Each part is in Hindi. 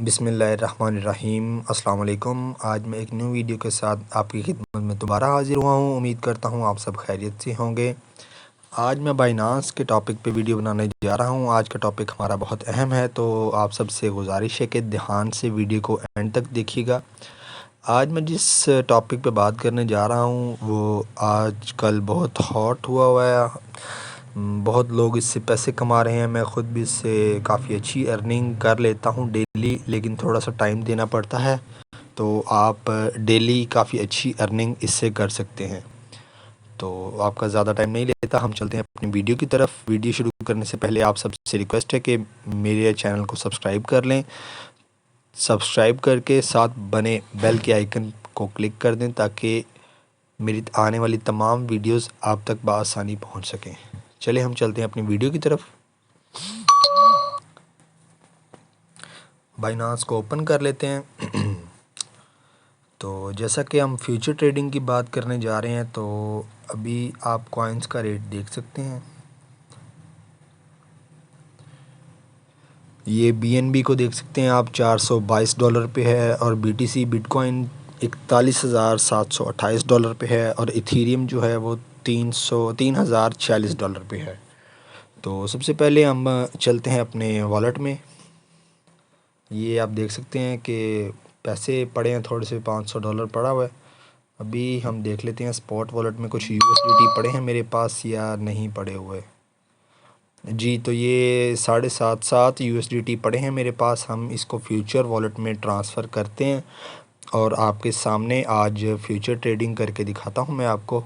बिस्मिल्लाहिर्रहमानिर्रहीम। अस्सलाम वालेकुम। आज मैं एक न्यू वीडियो के साथ आपकी खिदमत में दोबारा हाज़िर हुआ हूँ। उम्मीद करता हूँ आप सब खैरियत से होंगे। आज मैं बाइनांस के टॉपिक पे वीडियो बनाने जा रहा हूँ। आज का टॉपिक हमारा बहुत अहम है, तो आप सबसे गुजारिश है कि ध्यान से वीडियो को एंड तक देखिएगा। आज मैं जिस टॉपिक पे बात करने जा रहा हूँ वो आजकल बहुत हॉट हुआ है। बहुत लोग इससे पैसे कमा रहे हैं। मैं ख़ुद भी इससे काफ़ी अच्छी अर्निंग कर लेता हूँ डेली, लेकिन थोड़ा सा टाइम देना पड़ता है। तो आप डेली काफ़ी अच्छी अर्निंग इससे कर सकते हैं। तो आपका ज़्यादा टाइम नहीं लेता, हम चलते हैं अपनी वीडियो की तरफ। वीडियो शुरू करने से पहले आप सबसे रिक्वेस्ट है कि मेरे चैनल को सब्सक्राइब कर लें। सब्सक्राइब करके साथ बने बेल के आइकन को क्लिक कर दें ताकि मेरी आने वाली तमाम वीडियोस आप तक बआसानी पहुंच सकें। चलिए हम चलते हैं अपनी वीडियो की तरफ। बाइनांस को ओपन कर लेते हैं। तो जैसा कि हम फ्यूचर ट्रेडिंग की बात करने जा रहे हैं, तो अभी आप कॉइन्स का रेट देख सकते हैं। ये BNB को देख सकते हैं आप, $422 पे है, और BTC बिटकॉइन $41,728 पे है, और इथेरियम जो है वो $3,046 पे है। तो सबसे पहले हम चलते हैं अपने वॉलेट में। ये आप देख सकते हैं कि पैसे पड़े हैं, थोड़े से $500 पड़ा हुआ है। अभी हम देख लेते हैं स्पॉट वॉलेट में कुछ USDT पड़े हैं मेरे पास या नहीं पड़े हुए। जी, तो ये 7.5 USDT पड़े हैं मेरे पास। हम इसको फ्यूचर वॉलेट में ट्रांसफ़र करते हैं और आपके सामने आज फ्यूचर ट्रेडिंग करके दिखाता हूँ मैं आपको।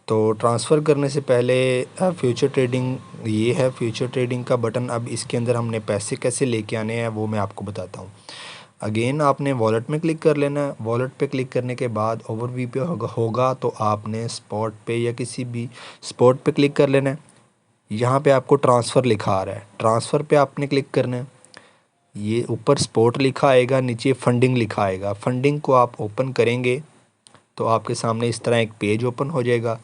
तो ट्रांसफ़र करने से पहले फ्यूचर ट्रेडिंग, ये है फ्यूचर ट्रेडिंग का बटन। अब इसके अंदर हमने पैसे कैसे लेके आने हैं वो मैं आपको बताता हूँ। अगेन आपने वॉलेट में क्लिक कर लेना है। वॉलेट पे क्लिक करने के बाद ओवरव्यू पे होगा तो आपने स्पॉट पे या किसी भी स्पॉट पे क्लिक कर लेना है। यहाँ पे आपको ट्रांसफ़र लिखा आ रहा है, ट्रांसफ़र पे आपने क्लिक करना है। ये ऊपर स्पॉट लिखा आएगा, नीचे फंडिंग लिखा आएगा। फंडिंग को आप ओपन करेंगे तो आपके सामने इस तरह एक पेज ओपन हो जाएगा।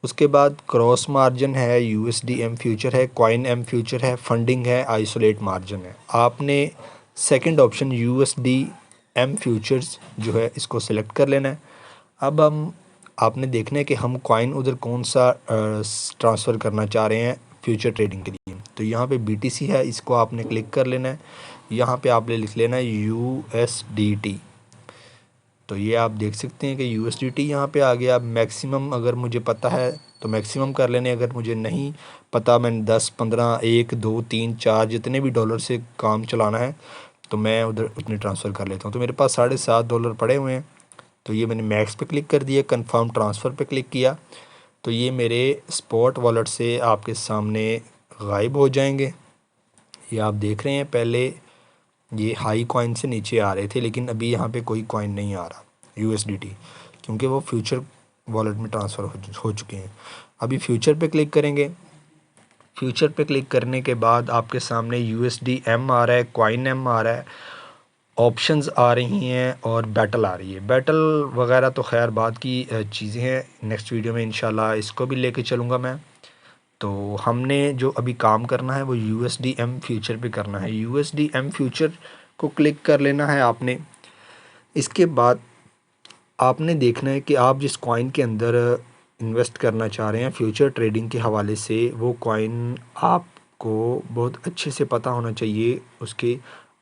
उसके बाद क्रॉस मार्जिन है, USD M फ्यूचर है, कॉइन M फ्यूचर है, फंडिंग है, आइसोलेट मार्जिन है। आपने second option USD M futures जो है इसको सिलेक्ट कर लेना है। अब आपने देखना है कि हम कॉइन उधर कौन सा ट्रांसफ़र करना चाह रहे हैं फ्यूचर ट्रेडिंग के लिए। तो यहाँ पे BTC है, इसको आपने क्लिक कर लेना है। यहाँ पे आपने लिख लेना है USDT। तो ये आप देख सकते हैं कि USDT यहाँ पे आ गया। अब मैक्सिमम अगर मुझे पता है तो मैक्सिमम कर लेने, अगर मुझे नहीं पता, मैंने 10, 15, 1, 2, 3, 4 जितने भी डॉलर से काम चलाना है तो मैं उधर उतने ट्रांसफ़र कर लेता हूँ। तो मेरे पास $7.5 पड़े हुए हैं। तो ये मैंने मैक्स पे क्लिक कर दिया, कंफर्म ट्रांसफ़र पे क्लिक किया, तो ये मेरे स्पॉट वॉलेट से आपके सामने गायब हो जाएंगे। ये आप देख रहे हैं, पहले ये हाई कॉइन से नीचे आ रहे थे, लेकिन अभी यहाँ पे कोई कॉइन नहीं आ रहा USDT, क्योंकि वो फ्यूचर वॉलेट में ट्रांसफ़र हो चुके हैं। अभी फ्यूचर पे क्लिक करेंगे। फ्यूचर पे क्लिक करने के बाद आपके सामने USD M आ रहा है, कॉइन M आ रहा है, ऑप्शंस आ रही हैं और बैटल आ रही है। बैटल वगैरह तो खैर बाद की चीज़ें हैं, नेक्स्ट वीडियो में इंशाल्लाह इसको भी लेके चलूँगा मैं। तो हमने जो अभी काम करना है वो USD M फ्यूचर पे करना है। USD M फ्यूचर को क्लिक कर लेना है आपने। इसके बाद आपने देखना है कि आप जिस कॉइन के अंदर इन्वेस्ट करना चाह रहे हैं फ्यूचर ट्रेडिंग के हवाले से, वो कॉइन आपको बहुत अच्छे से पता होना चाहिए उसके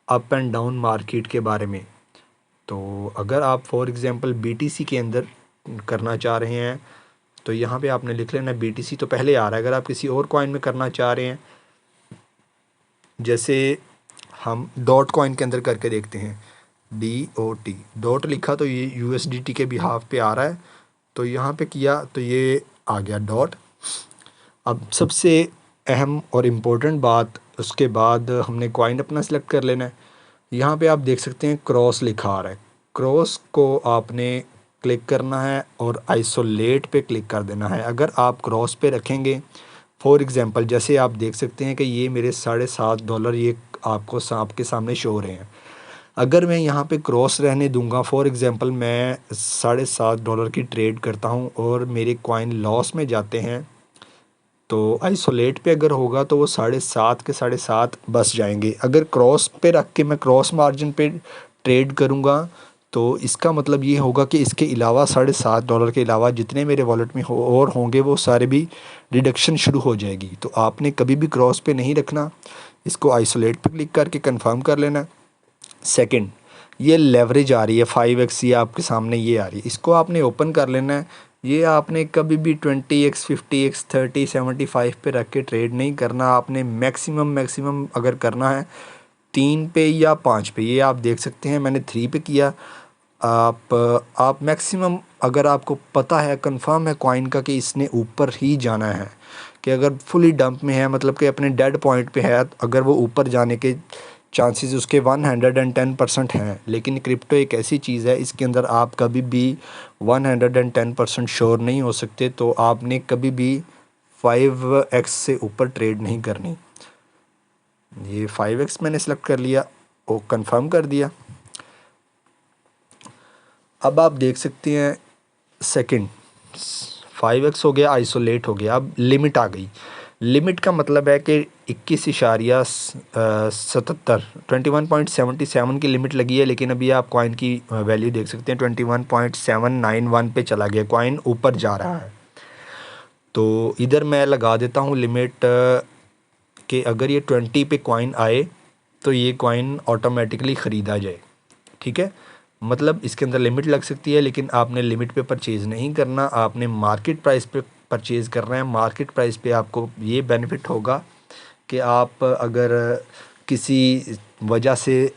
अप एंड डाउन मार्केट के बारे में। तो अगर आप फॉर एग्ज़ाम्पल BTC के अंदर करना चाह रहे हैं तो यहाँ पे आपने लिख लेना BTC, तो पहले आ रहा है। अगर आप किसी और कॉइन में करना चाह रहे हैं, जैसे हम डॉट कॉइन के अंदर करके देखते हैं, DOT, डॉट लिखा तो ये USDT के बिहाफ पे आ रहा है। तो यहाँ पे किया तो ये आ गया डॉट। अब सबसे अहम और इम्पोर्टेंट बात, उसके बाद हमने कॉइन अपना सेलेक्ट कर लेना है। यहाँ पे आप देख सकते हैं क्रॉस लिखा आ रहा है, क्रॉस को आपने क्लिक करना है और आइसोलेट पे क्लिक कर देना है। अगर आप क्रॉस पे रखेंगे, फॉर एग्ज़ाम्पल जैसे आप देख सकते हैं कि ये मेरे $7.5 ये आपके सामने शो हो रहे हैं। अगर मैं यहाँ पे क्रॉस रहने दूंगा, फॉर एग्ज़ाम्पल मैं $7.5 की ट्रेड करता हूँ और मेरे कॉइन लॉस में जाते हैं, तो आइसोलेट पे अगर होगा तो वो 7.5 के 7.5 बस जाएंगे। अगर क्रॉस पे रख के मैं क्रॉस मार्जिन पे ट्रेड करूँगा तो इसका मतलब ये होगा कि इसके अलावा $7.5 के अलावा जितने मेरे वॉलेट में और होंगे वो सारे भी डिडक्शन शुरू हो जाएगी। तो आपने कभी भी क्रॉस पे नहीं रखना, इसको आइसोलेट पे क्लिक करके कंफर्म कर लेना। सेकंड, ये लेवरेज आ रही है 5x, ये आपके सामने ये आ रही है, इसको आपने ओपन कर लेना है। ये आपने कभी भी 20x 50x 30 75 पे रख के ट्रेड नहीं करना। आपने मैक्सिमम अगर करना है 3 पे या 5 पे, ये आप देख सकते हैं मैंने 3 पे किया। आप मैक्सिमम अगर आपको पता है कंफर्म है कॉइन का कि इसने ऊपर ही जाना है, कि अगर फुली डंप में है मतलब कि अपने डेड पॉइंट पे है, अगर वो ऊपर जाने के चांसेस उसके 110% हैं। लेकिन क्रिप्टो एक ऐसी चीज़ है इसके अंदर आप कभी भी 110% श्योर नहीं हो सकते। तो आपने कभी भी 5x से ऊपर ट्रेड नहीं करनी। ये 5x मैंने सेलेक्ट कर लिया और कंफर्म कर दिया। अब आप देख सकते हैं सेकंड 5x हो गया, आइसोलेट हो गया। अब लिमिट आ गई। लिमिट का मतलब है कि 21.77 21.77 की लिमिट लगी है, लेकिन अभी आप कॉइन की वैल्यू देख सकते हैं 21.791 पे चला गया, कॉइन ऊपर जा रहा है। तो इधर मैं लगा देता हूँ लिमिट कि अगर ये 20 पे कॉइन आए तो ये कॉइन ऑटोमेटिकली ख़रीदा जाए। ठीक है, मतलब इसके अंदर लिमिट लग सकती है, लेकिन आपने लिमिट पे परचेज़ नहीं करना, आपने मार्केट प्राइस पे परचेज़ करना है। मार्केट प्राइस पे आपको ये बेनिफिट होगा कि आप अगर किसी वजह से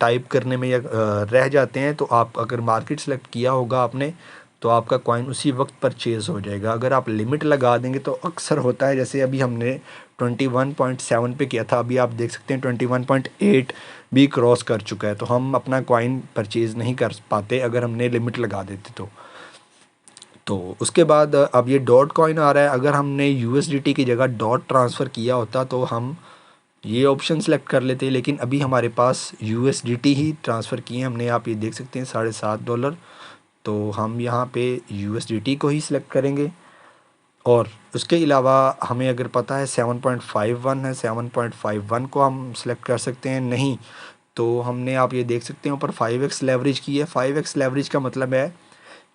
टाइप करने में या रह जाते हैं, तो आप अगर मार्केट सेलेक्ट किया होगा आपने, तो आपका कॉइन उसी वक्त परचेज़ हो जाएगा। अगर आप लिमिट लगा देंगे तो अक्सर होता है, जैसे अभी हमने 21.7 पे किया था, अभी आप देख सकते हैं 21.8 भी क्रॉस कर चुका है। तो हम अपना कॉइन परचेज़ नहीं कर पाते अगर हमने लिमिट लगा देते तो उसके बाद अब ये डॉट कॉइन आ रहा है। अगर हमने USDT की जगह डॉट ट्रांसफ़र किया होता तो हम ये ऑप्शन सेलेक्ट कर लेते, लेकिन अभी हमारे पास USDT ही ट्रांसफ़र किए हमने। आप ये देख सकते हैं $7.5। तो हम यहाँ पे USDT को ही सिलेक्ट करेंगे। और उसके अलावा हमें अगर पता है 7.51 है, 7.51 को हम सिलेक्ट कर सकते हैं। नहीं तो हमने, आप ये देख सकते हैं ऊपर 5x लेवरेज की है। 5x लेवरेज का मतलब है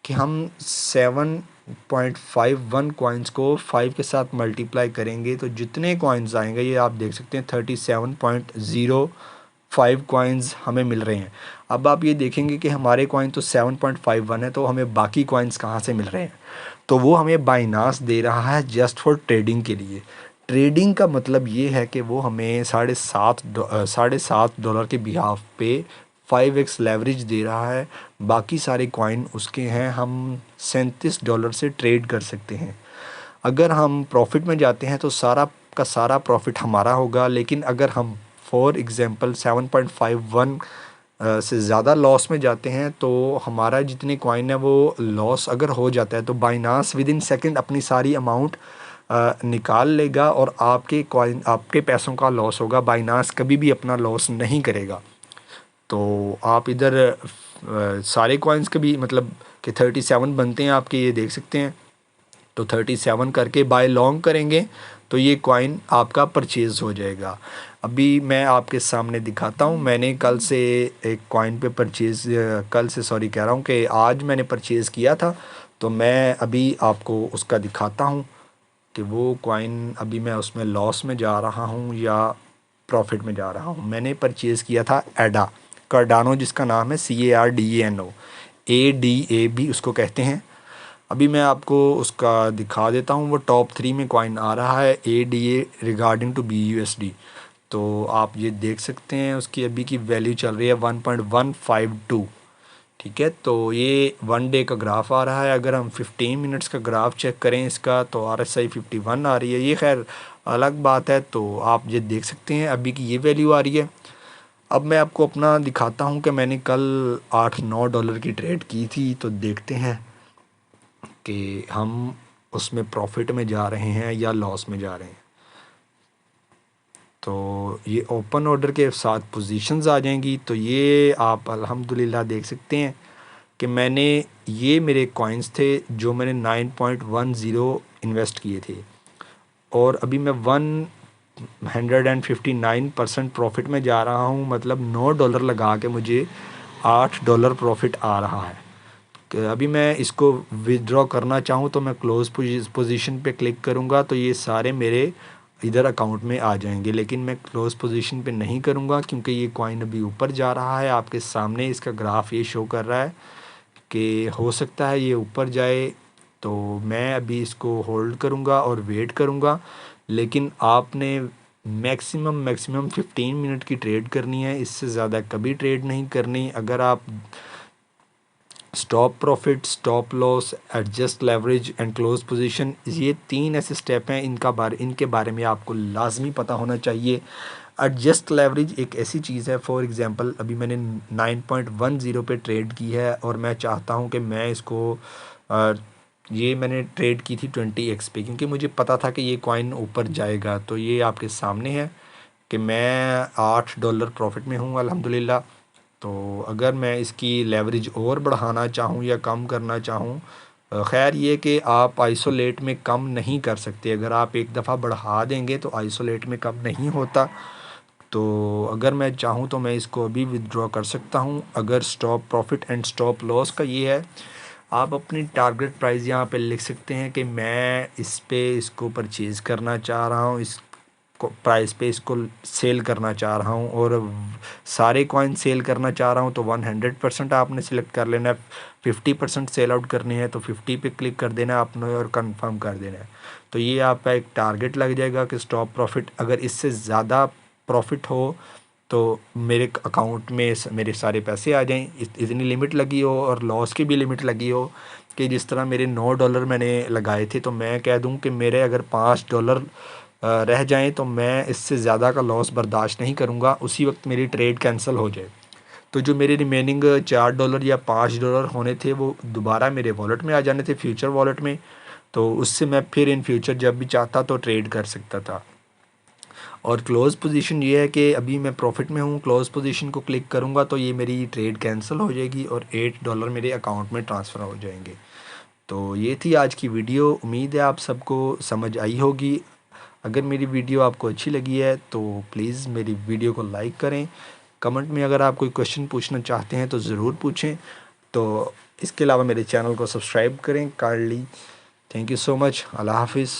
कि हम 7.51 कॉइन्स को 5 के साथ मल्टीप्लाई करेंगे तो जितने कॉइन्स आएंगे, ये आप देख सकते हैं 37.05 कॉइन्स हमें मिल रहे हैं। अब आप ये देखेंगे कि हमारे कॉइन तो 7.51 है, तो हमें बाकी कॉइन्स कहाँ से मिल रहे हैं? तो वो हमें बाइनास दे रहा है जस्ट फॉर ट्रेडिंग के लिए। ट्रेडिंग का मतलब ये है कि वो हमें $7.5 के बिहाफ पे 5x लेवरेज दे रहा है। बाकी सारे कॉइन उसके हैं, हम $37 से ट्रेड कर सकते हैं। अगर हम प्रॉफिट में जाते हैं तो सारा का सारा प्रॉफिट हमारा होगा, लेकिन अगर हम फॉर एग्ज़ाम्पल 7.51 से ज़्यादा लॉस में जाते हैं तो हमारा जितनी कॉइन है वो लॉस अगर हो जाता है तो बाइनास विद इन सेकेंड अपनी सारी अमाउंट निकाल लेगा और आपके कॉइन, आपके पैसों का लॉस होगा। बाइनास कभी भी अपना लॉस नहीं करेगा। तो आप इधर सारे कॉइन्स के भी मतलब कि 37 बनते हैं आपके, ये देख सकते हैं। तो 37 करके बाय लॉन्ग करेंगे तो ये कॉइन आपका परचेज़ हो जाएगा। अभी मैं आपके सामने दिखाता हूँ, मैंने कल से एक कॉइन पे परचेज़, कल से सॉरी कह रहा हूँ कि आज मैंने परचेज़ किया था। तो मैं अभी आपको उसका दिखाता हूँ कि वो कॉइन अभी मैं उसमें लॉस में जा रहा हूँ या प्रॉफिट में जा रहा हूँ। मैंने परचेज़ किया था एडा, कार्डानो जिसका नाम है, CARDANO, ADA भी उसको कहते हैं। अभी मैं आपको उसका दिखा देता हूँ, वो टॉप 3 में कॉइन आ रहा है ADA रिगार्डिंग टू BUSD। तो आप ये देख सकते हैं उसकी अभी की वैल्यू चल रही है 1.152। ठीक है, तो ये 1 डे का ग्राफ आ रहा है। अगर हम 15 मिनट्स का ग्राफ चेक करें इसका तो RSI 51 आ रही है, ये खैर अलग बात है। तो आप ये देख सकते हैं अभी की ये वैल्यू आ रही है। अब मैं आपको अपना दिखाता हूँ कि मैंने कल $8-9 की ट्रेड की थी। तो देखते हैं कि हम उसमें प्रॉफिट में जा रहे हैं या लॉस में जा रहे हैं। तो ये ओपन ऑर्डर के साथ पोजीशंस आ जाएंगी। तो ये आप अल्हम्दुलिल्लाह देख सकते हैं कि मैंने, ये मेरे कॉइन्स थे जो मैंने 9.10 इन्वेस्ट किए थे। और अभी मैं 159% प्रॉफिट में जा रहा हूँ, मतलब $9 लगा के मुझे $8 प्रॉफिट आ रहा है। अभी मैं इसको विदड्रॉ करना चाहूँ तो मैं क्लोज़ पोजीशन पे क्लिक करूँगा तो ये सारे मेरे इधर अकाउंट में आ जाएंगे, लेकिन मैं क्लोज़ पोजीशन पे नहीं करूँगा क्योंकि ये कॉइन अभी ऊपर जा रहा है। आपके सामने इसका ग्राफ ये शो कर रहा है कि हो सकता है ये ऊपर जाए, तो मैं अभी इसको होल्ड करूँगा और वेट करूँगा। लेकिन आपने मैक्सिमम 15 मिनट की ट्रेड करनी है, इससे ज़्यादा कभी ट्रेड नहीं करनी। अगर आप stop profit, stop loss, adjust leverage and close position, ये 3 ऐसे स्टेप हैं, इनके बारे में आपको लाजमी पता होना चाहिए। एडजस्ट लेवरेज एक ऐसी चीज़ है, फॉर एग्जांपल अभी मैंने 9.10 पे ट्रेड की है और मैं चाहता हूं कि मैं इसको ये मैंने ट्रेड की थी 20x पे, क्योंकि मुझे पता था कि ये कॉइन ऊपर जाएगा। तो ये आपके सामने है कि मैं $8 प्रॉफिट में हूँ अल्हम्दुलिल्लाह। तो अगर मैं इसकी लेवरेज और बढ़ाना चाहूँ या कम करना चाहूँ, खैर ये कि आप आइसोलेट में कम नहीं कर सकते। अगर आप एक दफ़ा बढ़ा देंगे तो आइसोलेट में कम नहीं होता। तो अगर मैं चाहूँ तो मैं इसको अभी विदड्रॉ कर सकता हूँ। अगर stop profit and stop loss का ये है, आप अपनी टारगेट प्राइस यहाँ पे लिख सकते हैं कि मैं इसको परचेज़ करना चाह रहा हूँ, इस प्राइस पे इसको सेल करना चाह रहा हूँ, और सारे कॉइन सेल करना चाह रहा हूँ तो 100% आपने सिलेक्ट कर लेना है। 50% सेल आउट करनी है तो 50 पे क्लिक कर देना है आपने और कंफर्म कर देना है। तो ये आपका एक टारगेट लग जाएगा कि स्टॉप प्रॉफिट, अगर इससे ज़्यादा प्रॉफिट हो तो मेरे अकाउंट में मेरे सारे पैसे आ जाएं, इतनी लिमिट लगी हो, और लॉस की भी लिमिट लगी हो कि जिस तरह मेरे $9 मैंने लगाए थे तो मैं कह दूं कि मेरे अगर $5 रह जाएं तो मैं इससे ज़्यादा का लॉस बर्दाश्त नहीं करूंगा, उसी वक्त मेरी ट्रेड कैंसिल हो जाए। तो जो मेरे रिमेनिंग $4 या $5 होने थे वो दोबारा मेरे वॉलेट में आ जाने थे, फ्यूचर वॉलेट में। तो उससे मैं फिर इन फ्यूचर जब भी चाहता तो ट्रेड कर सकता था। और क्लोज़ पोजीशन ये है कि अभी मैं प्रॉफिट में हूँ, क्लोज़ पोजीशन को क्लिक करूँगा तो ये मेरी ट्रेड कैंसिल हो जाएगी और $8 मेरे अकाउंट में ट्रांसफ़र हो जाएंगे। तो ये थी आज की वीडियो, उम्मीद है आप सबको समझ आई होगी। अगर मेरी वीडियो आपको अच्छी लगी है तो प्लीज़ मेरी वीडियो को लाइक करें। कमेंट में अगर आप कोई क्वेश्चन पूछना चाहते हैं तो ज़रूर पूछें। तो इसके अलावा मेरे चैनल को सब्सक्राइब करें kindly. Thank you so much. अल्लाह हाफिज़।